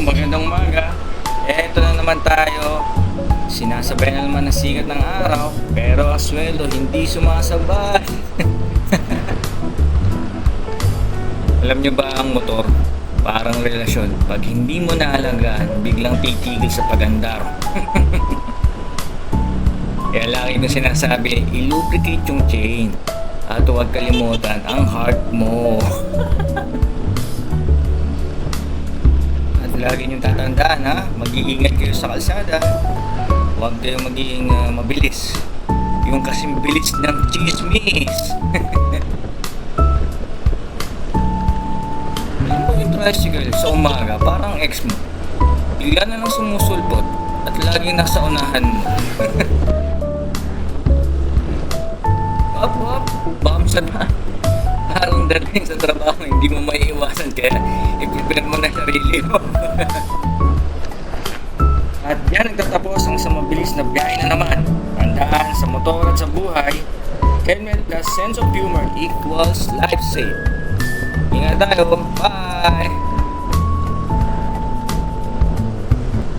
Magandang umaga. Eto na naman tayo. Sinasabay na naman ang sikat ng araw, pero ang sweldo hindi sumasabay. Alam nyo ba ang motor? Parang relasyon. Pag hindi mo naalagaan, biglang titigil sa pagandar. Kaya lagi ko sinasabi, i-lubricate yung chain. At huwag kalimutan ang heart mo. Lagi niyong tatandaan, ha? Mag-iingat kayo sa kalsada. Huwag kayong magiging mabilis. Yung kasing bilis ng chismis. Alam mo yung tricycle sa umaga, parang ex mo. Bigla na lang sumusulpot at laging nasa unahan mo. Up, bamsa na. Parang dating sa trabaho, hindi mo maiiwasan, kaya i-prepare mo na sarili mo. At yan nagtatapos ang sa mabilis na biyahe na naman. Tandaan, sa motor at sa buhay, helmet plus sense of humor equals life save. Ingat tayo. Bye!